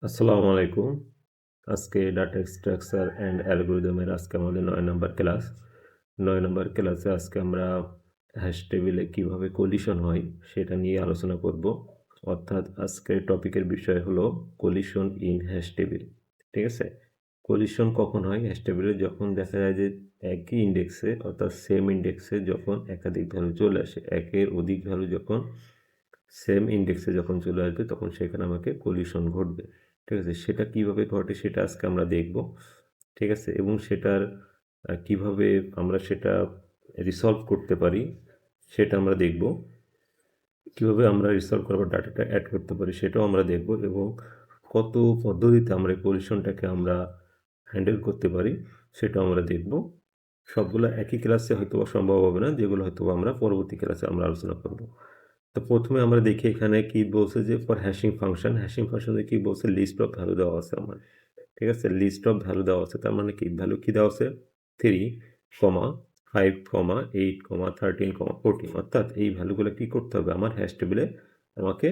আসসালামু আলাইকুম। আজকে ডাটা স্ট্রাকচার অ্যান্ড অ্যালগরিদমের আজকে আমাদের ৯ নম্বর ক্লাস। ৯ নম্বর ক্লাসে আজকে আমরা হ্যাশ টেবিলে কীভাবে কলিশন হয় সেটা নিয়ে আলোচনা করব। অর্থাৎ আজকের টপিকের বিষয় হলো কলিশন ইন হ্যাশ টেবিল। ঠিক আছে? কলিশন কখন হয় হ্যাশ টেবিলে? যখন দেখা যায় যে একই ইন্ডেক্সে অর্থাৎ সেম ইন্ডেক্সে যখন একাধিক ভ্যালু চলে আসে, একের অধিক ভ্যালু যখন সেম ইন্ডেক্সে যখন চলে আসবে তখন সেখানে আমাকে কলিশন ঘটবে। ঠিক আছে? সেটা কিভাবে ঘটে সেটা আজকে আমরা দেখব। ঠিক আছে? এবং সেটার কিভাবে আমরা সেটা রিসলভ করতে পারি সেটা আমরা দেখব। কিভাবে আমরা রিসলভ করবো ডাটাটা অ্যাড করতে পারি সেটাও আমরা দেখব এবং কত পদ্ধতিতে আমরা এই কলিশনটাকে আমরা হ্যান্ডেল করতে পারি সেটাও আমরা দেখব। সবগুলো একই ক্লাসে হয়তোবা সম্ভব হবে না, যেগুলো হয়তোবা আমরা পরবর্তী ক্লাসে আমরা আলোচনা করব। তো প্রথমে আমরা দেখি এখানে কি বলছে যে ফর হ্যাশিং ফাংশনে কি বলছে লিস্ট অফ ভ্যালু দেওয়া আছে আমার। ঠিক আছে? লিস্ট অফ ভ্যালু দেওয়া আছে, তার মানে কি ভ্যালু কি দেওয়া আছে 3, 5, 8, 13, 14 অর্থাৎ এই ভ্যালুগুলো কি করতে হবে আমার হ্যাশ টেবিলে আমাকে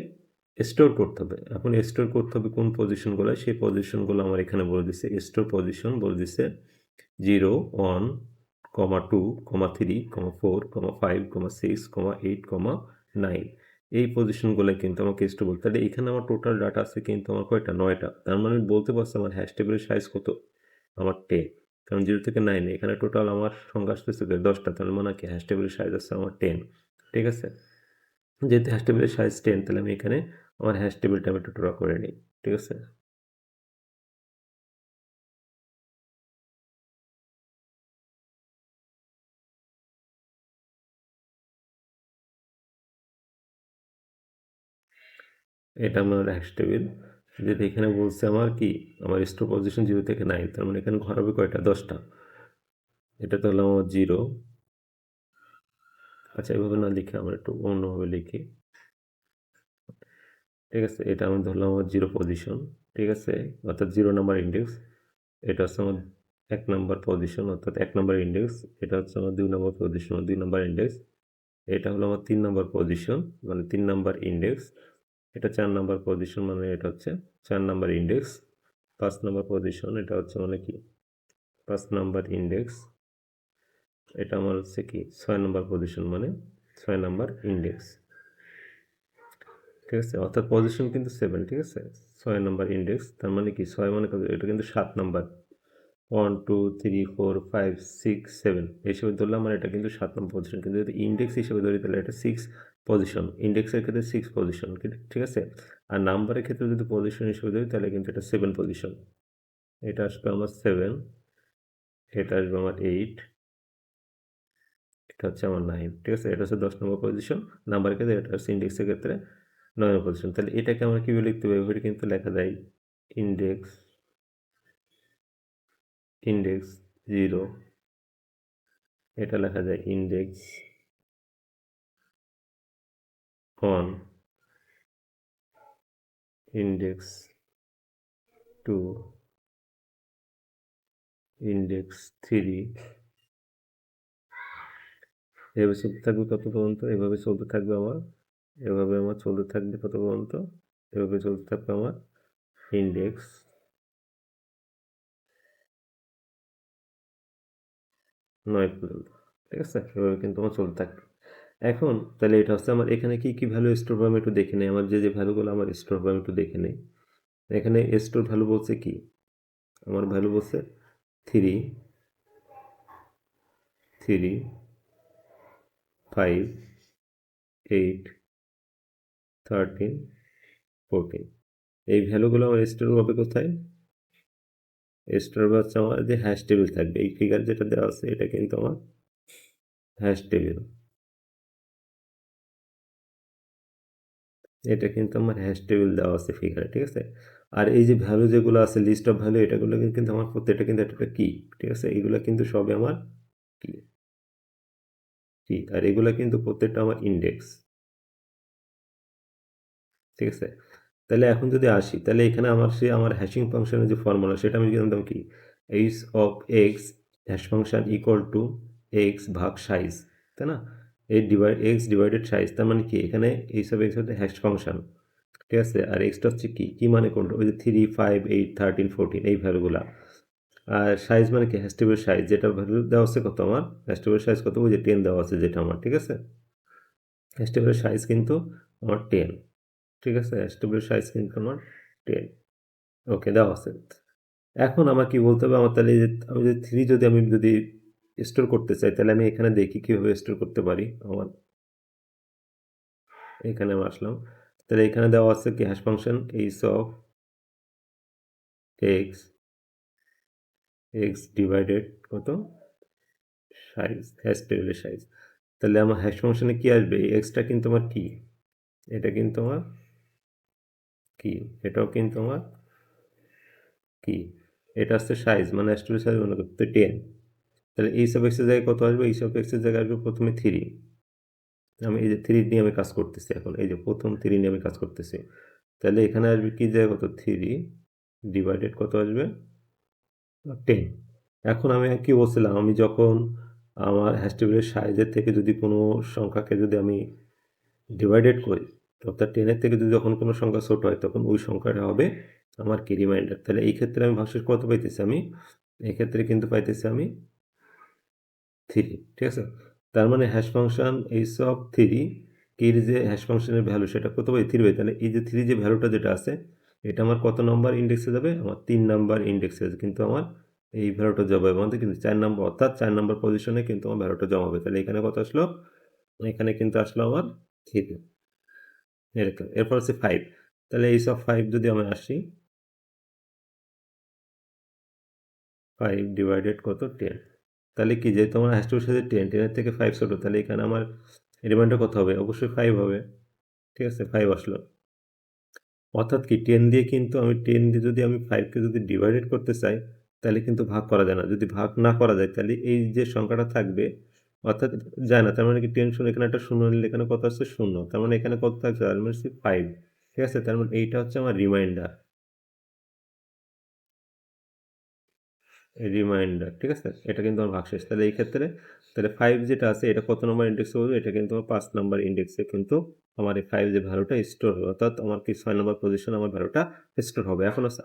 স্টোর করতে হবে। এখন স্টোর করতে হবে কোন পজিশনগুলো, সেই পজিশনগুলো আমার এখানে বলে দিচ্ছে। স্টোর পজিশন বলে দিচ্ছে 0, 1, 2, 3, 4, 5, 6, 8, 9 এই পজিশনগুলো কিন্তু আমাকে স্টোর বলতে। তাহলে এখানে আমার টোটাল ডাটা আছে কিন্তু আমার কয়টা 9টা। তার মানে আমি বলতে পারছি আমার হ্যাশ টেবিলের সাইজ কত আমার 10, কারণ 0 থেকে 9 এখানে টোটাল আমার সংখ্যা আসতেছে 10টা। তার মানে কি হ্যাশ টেবিলের সাইজ আছে আমার 10। ঠিক আছে? যেহেতু হ্যাশ টেবিলের সাইজ 10 তাহলে আমি এখানে আমার হ্যাশ টেবিলটা আমি একটু ড্র করে নিই। ঠিক আছে? এটা আমার হ্যাশ টেবিল। যেহেতু এখানে বলছে আমার কি আমার স্টোর পজিশন 0 থেকে 9, তার মানে এখানে ঘর হবে কয়টা 10টা। এটা তো হলো আমার 0। আচ্ছা, এভাবে না লিখে আমরা একটু অন্যভাবে লিখি। ঠিক আছে? এটা আমি ধরলাম আমার 0 পজিশন। ঠিক আছে? অর্থাৎ 0 নাম্বার ইন্ডেক্স। এটা হচ্ছে আমার 1 নাম্বার পজিশন অর্থাৎ 1 নাম্বার ইন্ডেক্স। এটা হচ্ছে আমার 2 নাম্বার পজিশন 2 নাম্বার ইন্ডেক্স। এটা হলো আমার 3 নাম্বার পজিশন মানে 3 নাম্বার ইন্ডেক্স। এটা 4 নাম্বার পজিশন মানে এটা হচ্ছে 4 নাম্বার ইন্ডেক্স। 5 নাম্বার পজিশন এটা হচ্ছে মানে কি 5 নাম্বার ইন্ডেক্স। এটা আমার হচ্ছে কি 6 নাম্বার পজিশন মানে 6 নাম্বার ইন্ডেক্স। ঠিক আছে? অর্থাৎ পজিশন কিন্তু 7। ঠিক আছে? 6 নাম্বার ইন্ডেক্স, তার মানে কি 6 মানে কত, এটা কিন্তু 7 নাম্বার। 1, 2, 3, 4, 5, 6, 7 এই হিসেবে ধরলাম, মানে এটা কিন্তু 7 নম্বর পজিশন। কিন্তু যদি ইন্ডেক্স হিসেবে ধরি তাহলে এটা 6 পজিশন। ইন্ডেক্সের ক্ষেত্রে 6 পজিশন। ঠিক আছে? আর নাম্বারের ক্ষেত্রে যদি পজিশন হিসেবে ধরি তাহলে কিন্তু এটা 7 পজিশন। এটা আসবে আমার 7, এটা আসবে আমার 8, এটা হচ্ছে আমার 9। ঠিক আছে? এটা হচ্ছে 10 নম্বর পজিশন নাম্বারের ক্ষেত্রে, এটা হচ্ছে ইন্ডেক্সের ক্ষেত্রে 9 নম্বর পজিশন। তাহলে এটাকে আমরা কীভাবে লিখতে পারি? এভাবে কিন্তু লেখা যায় ইন্ডেক্স 0, এটা লেখা যায় ইন্ডেক্স 1, ইন্ডেক্স 2, ইন্ডেক্স 3। এভাবে চলতে থাকবে কত পর্যন্ত? এভাবে চলতে থাকবে আমার, এভাবে আমার চলতে থাকবে কত পর্যন্ত? এভাবে চলতে থাকবে আমার ইন্ডেক্স 9 পর্যন্ত। ঠিক আছে? এভাবে কিন্তু আমার চলতে থাকবে। এখন তাহলে এটা হচ্ছে আমার এখানে কি কি ভ্যালু স্টোর হবে আমি একটু দেখে নেই। আমার যে ভ্যালুগুলো আমার স্টোর হবে আমি একটু দেখে নেই। এখানে স্টোর ভ্যালু বলছে কি আমার ভ্যালু বলছে 3, 5, 8, 13, 14 এই ভ্যালুগুলো আমার স্টোর হবে কোথায়? স্টোর হবে হচ্ছে আমার যে হ্যাশ টেবিল থাকবে। এই ফিগার যেটা দেওয়া আছে এটা কিন্তু আমার হ্যাশ টেবিল। এটা কিন্তু আমার হ্যাশ টেবিল দেওয়া আছে ফিগারে। ঠিক আছে? আর এই যে ভ্যালু যেগুলো আছে লিস্ট অফ ভ্যালু এটাগুলো কিন্তু আমার প্রত্যেকটা কিন্তু একটা কি। ঠিক আছে? এগুলো কিন্তু সবই আমার কি কি আর এগুলো কিন্তু প্রত্যেকটা আমার ইন্ডেক্স। ঠিক আছে? তাহলে এখন যদি আসি তাহলে এখানে আমার আমার হ্যাশিং ফাংশনের যে ফর্মুলা সেটা আমি জানতাম কি H of x hash function equal to x ভাগ সাইজ, তাই না? এক্স ডিভাইডেড সাইজ, তার মানে কি এখানে এইচ অফ এক্স হচ্ছে হ্যাশ ফাংশন। ঠিক আছে, আর এক্সটা হচ্ছে কি মানে কোনটা, ওই যে 3, 5, 8, 13, 14 এই ভ্যালুগুলা। আর সাইজ মানে কি, হ্যাশ সাইজ, যেটা ভ্যালু দেওয়া আছে কত আমার, হ্যাশ সাইজ কত, ওই যে 10 দেওয়া আছে যেটা আমার, ঠিক আছে। হ্যাশ সাইজ কিন্তু আমার 10, ঠিক আছে, হ্যাশ সাইজ কিন্তু আমার 10, ওকে দেওয়া আছে। এখন আমার কি বলতে হবে, আমার তাহলে এই যে আমি যদি 3 যদি আমি যদি স্টোর করতে চাই, তাহলে আমি এখানে দেখি কিভাবে স্টোর করতে পারি। আমার এখানে আমি আসলাম, তাহলে এখানে দেওয়া আছে কি hash function H of x divided কত সাইজ, হ্যাশ টেবিলের সাইজ। তাহলে আমার হ্যাশ ফাংশনে কি আসবে, এই এক্সটা কিন্তু আমার কি, এটা কিন্তু আমার কি, এটাও কিন্তু আমার কি, এটা হচ্ছে সাইজ, মানে হ্যাশ টেবিলের সাইজ মনে করতে 10। তাহলে এই সব এক্সের জায়গায় কত আসবে, এই সব এক্সের জায়গায় আসবে প্রথমে 3। আমি এই যে 3 নিয়ে আমি কাজ করতেছি, এখন এই যে প্রথম 3 নিয়ে আমি কাজ করতেছি, তাহলে এখানে আসবে কি জায়গায় কত, 3 ডিভাইডেড কত আসবে 10। এখন আমি কি বলছিলাম, আমি যখন আমার হ্যাশ টেবিলের সাইজের থেকে যদি কোনো সংখ্যাকে যদি আমি ডিভাইডেড করি, অর্থাৎ 10-এর থেকে যদি যখন কোনো সংখ্যা ছোট হয়, তখন ওই সংখ্যাটা হবে আমার কি রিমাইন্ডার। তাহলে এই ক্ষেত্রে আমি ভাগশেষ কত পাইতেছি, আমি এই ক্ষেত্রে কিন্তু পাইতেছি আমি 3, ঠিক আছে। তার মানে হ্যাশ ফাংশন এইচ অফ 3 কির যে হ্যাশ ফাংশনের ভ্যালু সেটা কত পাই, 3 পাই। তাহলে এই যে 3 যে ভ্যালুটা যেটা আছে, এটা আমার কত নম্বর ইন্ডেক্সে যাবে, আমার 3 নাম্বার ইন্ডেক্সে কিন্তু আমার এই ভ্যালুটা জমা হবে, আমাদের কিন্তু 4 নম্বর, অর্থাৎ 4 নম্বর পজিশনে কিন্তু আমার ভ্যালুটা জমা হবে। তাহলে এখানে কত আসলো, এখানে কিন্তু আসলো আমার 3, এরকম। এরপর হচ্ছে 5, তাহলে এইচ অফ 5 যদি আমি আসি, 5 ডিভাইডেড কত 10, তাহলে কি, যেহেতু আমার হ্যাশ টুর সাথে 10, 10-এর থেকে 5 ছোট, তাহলে এখানে আমার রিমাইন্ডার কত হবে, অবশ্যই 5 হবে, ঠিক আছে, 5 আসলো। অর্থাৎ কি 10 দিয়ে কিন্তু আমি 10 দিয়ে যদি আমি 5কে যদি ডিভাইডেড করতে চাই, তাহলে কিন্তু ভাগ করা যায় না। যদি ভাগ না করা যায়, তাহলে এই যে সংখ্যাটা থাকবে, অর্থাৎ যায় না। তার মানে কি 10 শূন্য, এখানে একটা শূন্য নিলে এখানে কত আসছে, শূন্য। তার মানে এখানে কত থাকছে, তার মানে 5, ঠিক আছে। তার মানে এইটা হচ্ছে আমার রিমাইন্ডার, ঠিক আছে। এটা কিন্তু আমার ভাগশেষ। তাহলে এই ক্ষেত্রে তাহলে 5 যেটা আছে, এটা কত নম্বর ইন্ডেক্সে বলবো, এটা কিন্তু আমার 5 নম্বর ইন্ডেক্সে কিন্তু আমার এই 5 যে ভ্যালুটা স্টোর হবে, অর্থাৎ আমার কি 6 নম্বর পজিশনে আমার ভ্যালুটা স্টোর হবে। এখন হচ্ছে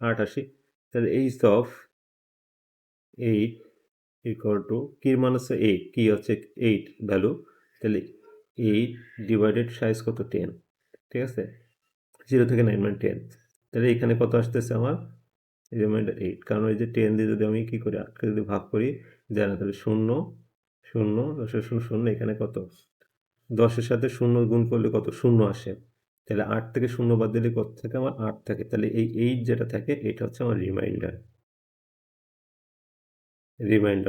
8 আসি, তাহলে এইচ অফ 8 ইকুয়াল টু কির মান হচ্ছে 8, কি হচ্ছে 8 ভ্যালু, তাহলে 8 ডিভাইডেড সাইজ কত 10, ঠিক আছে, 0 থেকে 9 মানে 10। তাহলে এখানে কত আসতেছে আমার রিমাইন্ডার 8, কারণ ওই যে 10 দিয়ে যদি আমি কি করি, 8কে যদি ভাগ করি, যায় না, তাহলে 0 0 10-এর 0 0, এখানে কত, 10-এর সাথে 0 গুণ করলে কত, 0 আসে। তাহলে 8 থেকে 0 বাদ দিলে কত থাকে, আমার 8 থাকে। তাহলে এই 8 যেটা থাকে, এটা হচ্ছে আমার রিমাইন্ডার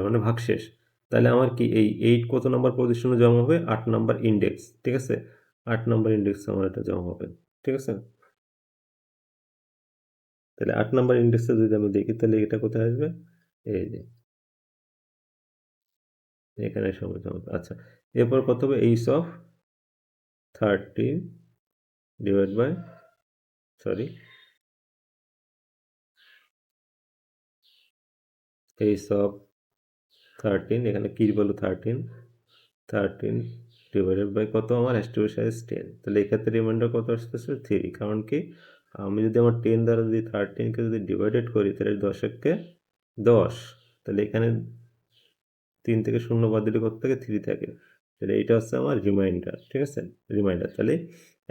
মানে ভাগশেষ। তাহলে আমার কি এই 8 কত নাম্বার পজিশনে জমা হবে, 8 নাম্বার ইন্ডেক্স, ঠিক আছে, 8 নাম্বার ইন্ডেক্সে আমার এটা জমা হবে, ঠিক আছে। তাহলে 8 নাম্বার ইন্ডেক্সে যদি আমি দেখি, তাহলে এটা কোথায় আসবে, এই যে এখানে সময় জমা হবে। আচ্ছা, এরপর কত হবে, H of 13 divide by, sorry, H of 13, এখানে কি বলো 13 ডিভাইডেড বাই কত, আমার এস্টিমেট সাইজ 10। তাহলে এক্ষেত্রে রিমাইন্ডার কত আসতেছে 3, কারণ কি, আমি যদি আমার 10 দ্বারা যদি 13কে যদি ডিভাইডেড করি, তাহলে 10-একে 10, তাহলে এখানে 3 থেকে 0 বাদ দিলে কত থাকে, 3 থাকে। তাহলে এইটা হচ্ছে আমার রিমাইন্ডার, ঠিক আছে, রিমাইন্ডার। তাহলে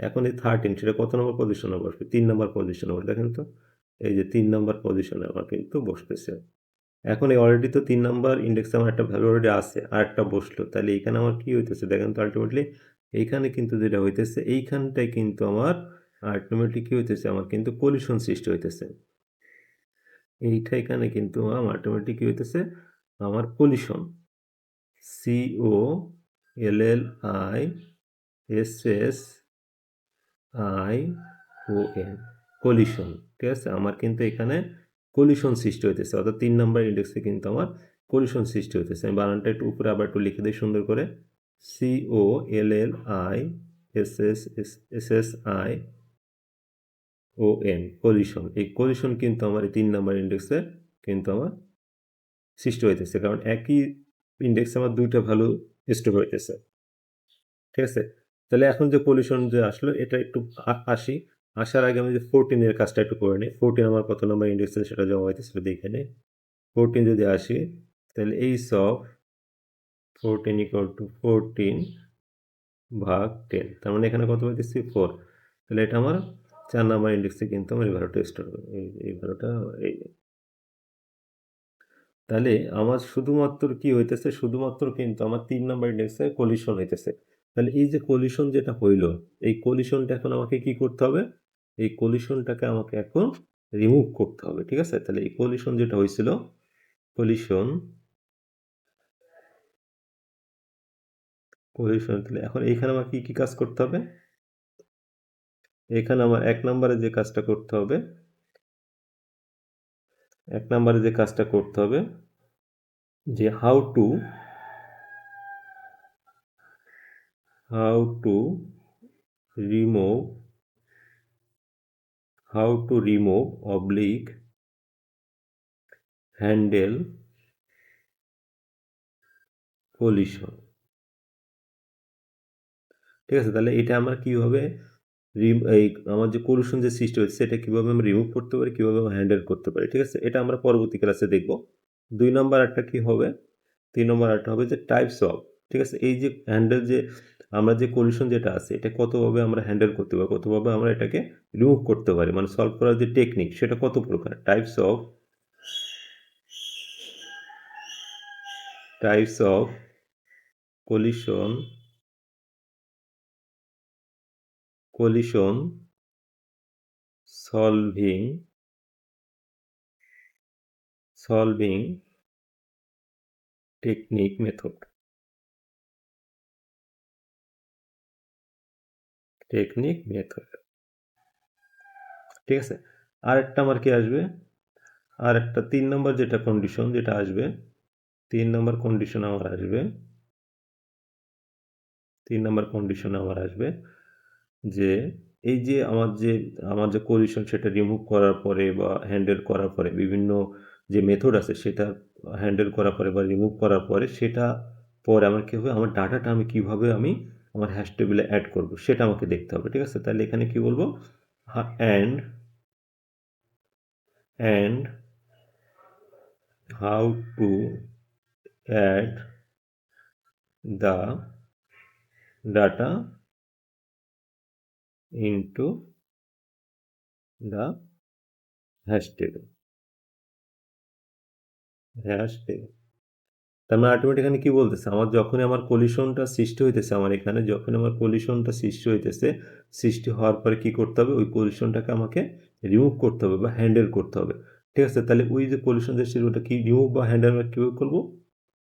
এখন এই 13 সেটা কত নম্বর পজিশনে বসবে, 3 নম্বর পজিশনে বসবে, দেখেন তো, এই যে 3 নম্বর পজিশনে আমার কিন্তু বসতেছে। এখন এই অলরেডি তো 3 নাম্বার ইন্ডেক্সে আমার একটা ভ্যালু অলরেডি আছে, আর একটা বসলো, তাহলে এইখানে আমার কি হইতেছে দেখেন তো, আলটিমেটলি এইখানে কিন্তু যেটা হইতেছে, এইখানটায় কিন্তু আমার আলটিমেটলি কি হইতেছে, আমার কিন্তু কলিশন সৃষ্টি হইতেছে। এইটা এখানে কিন্তু আমার আলটিমেটলি কি হইতেছে, আমার কলিশন, COLLISSION, কলিশন, ঠিক আছে। আমার কিন্তু এখানে কলিশন সৃষ্টি হইতেছে, অর্থাৎ 3 নাম্বার ইন্ডেক্সে কিন্তু আমার কলিশন সৃষ্টি হইতেছে। আমি বানানটা একটু উপরে আবার একটু লিখে দিই সুন্দর করে, COLLISSION, কলিশন। এই কলিশন কিন্তু আমার এই 3 নাম্বার ইন্ডেক্সে কিন্তু আমার সৃষ্টি হইতেছে, কারণ একই ইন্ডেক্সে আমার 2টা ভ্যালু স্টোর হইতেছে, ঠিক আছে। তাহলে এখন যে কলিশন যে আসলো, এটা একটু আসি, আসার আগে আমি যে 14 এর কাজটা একটু করে নিই। 14 আমার কত নম্বর ইন্ডেক্সে সেটা জমা হইতেছে সেটা দেখে নেই। 14 যদি আসি তাহলে এইচ অফ 14 ইকুয়াল টু 14 ভাগ 10, তার মানে এখানে কত পাইতেছি 4। তাহলে এটা আমার 4 নাম্বার ইন্ডেক্সে কিন্তু আমার এই ভ্যালুটা স্টোর হবে, এই ভ্যালুটা এই। তাহলে আমার শুধুমাত্র কি হইতেছে, শুধুমাত্র কিন্তু আমার 3 নাম্বার ইন্ডেক্সে কলিশন হইতেছে। তাহলে এই যে কলিশন যেটা হইল, এই কলিশনটা এখন আমাকে কি করতে হবে, এই কলিশনটাকে আমাকে এখন রিমুভ করতে হবে, ঠিক আছে। তাহলে এই কলিশন যেটা হয়েছিল, কলিশন কলিশন তাহলে এখন এইখানে আমার কি কি কাজ করতে হবে, এখানে আমার 1 নম্বরে যে কাজটা করতে হবে, 1 নম্বরে যে কাজটা করতে হবে যে how to remove oblique handle collision, ঠিক আছে। তাহলে এটা আমরা কিভাবে এই আমার যে কলিশন যে সৃষ্টি হচ্ছে সেটা কিভাবে আমরা রিমুভ করতে পারি, কিভাবে আমরা হ্যান্ডেল করতে পারি, ঠিক আছে। এটা আমরা পরবর্তী ক্লাসে দেখব। 2 নম্বর একটা কি হবে, 3 নম্বর একটা হবে যে টাইপস অফ, ঠিক আছে। এই যে হ্যান্ডেল যে আমরা যে কলিশন যেটা আছে এটা কতভাবে আমরা হ্যান্ডেল করতে পারি, কতভাবে আমরা এটাকে রিমুভ করতে পারি, মানে সলভ করার যে টেকনিক সেটা কত প্রকার। Types of collision solving technique method, ঠিক আছে। আরেকটা আমার কি আসবে, আর একটা 3 নম্বর যেটা কন্ডিশন যেটা আসবে, 3 নম্বর কন্ডিশন আমার আসবে, 3 নম্বর কন্ডিশন আমার আসবে যে এই যে আমার যে কলিশন সেটা রিমুভ করার পরে বা হ্যান্ডেল করার পরে বিভিন্ন যে মেথড আছে সেটা হ্যান্ডেল করার পরে বা রিমুভ করার পরে সেটা পরে আমার কি হবে, আমার ডাটাটা আমি কিভাবে আমার হ্যাশ টেবিলে অ্যাড করব সেটা আমাকে দেখতে হবে, ঠিক আছে। তাহলে এখানে কি বলবো, and how to add the data into the hash table, তার মানে আলটিমেট এখানে কি বলতেছে, আমার যখনই আমার কলিশনটা সৃষ্টি হইতেছে, আমার এখানে যখন আমার কলিশনটা সৃষ্টি হইতেছে, সৃষ্টি হওয়ার পরে কি করতে হবে, ওই কলিশনটাকে আমাকে রিমুভ করতে হবে বা হ্যান্ডেল করতে হবে, ঠিক আছে। তাহলে ওই যে কলিশন যে ওটা কি রিমুভ বা হ্যান্ডেল আমরা কীভাবে করবো,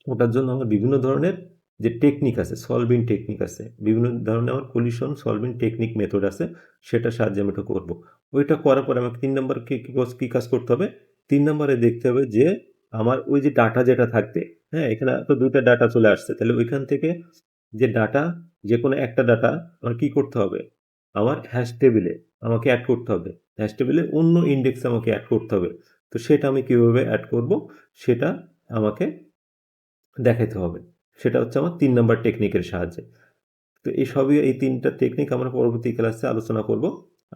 ওটার জন্য আমার বিভিন্ন ধরনের যে টেকনিক আছে, সলভিং টেকনিক আছে, বিভিন্ন ধরনের আমার কলিশন সলভিং টেকনিক মেথড আছে, সেটার সাহায্যে আমি এটা করবো। ওইটা করার পরে আমাকে 3 নম্বর কী কাজ করতে হবে, 3 নম্বরে দেখতে হবে যে আমার ওই যে ডাটা যেটা থাকবে, হ্যাঁ, এখানে তো 2টা ডাটা চলে আসছে, তাহলে ওইখান থেকে যে ডাটা, যে কোনো একটা ডাটা আমার কী করতে হবে, আমার হ্যাশ টেবিলে আমাকে অ্যাড করতে হবে, হ্যাশ টেবিলে অন্য ইন্ডেক্সে আমাকে অ্যাড করতে হবে। তো সেটা আমি কীভাবে অ্যাড করব সেটা আমাকে দেখাইতে হবে, সেটা হচ্ছে আমার 3 নাম্বার টেকনিকের সাহায্যে। তো এই 3টা টেকনিক আমরা পরবর্তী ক্লাসে আলোচনা করব।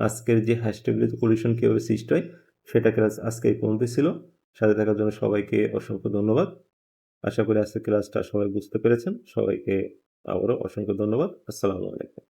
আজকের যে হ্যাশ টেবিলের কলিশন কীভাবে সৃষ্টি হয় সেটা ক্লাস আজকে এই পর্যন্ত ছিল। সাথে থাকার জন্য সবাইকে অসংখ্য ধন্যবাদ। আশা করি আজকের ক্লাসটা সবাই বুঝতে পেরেছেন। সবাইকে আবারও অসংখ্য ধন্যবাদ। আসসালামু আলাইকুম।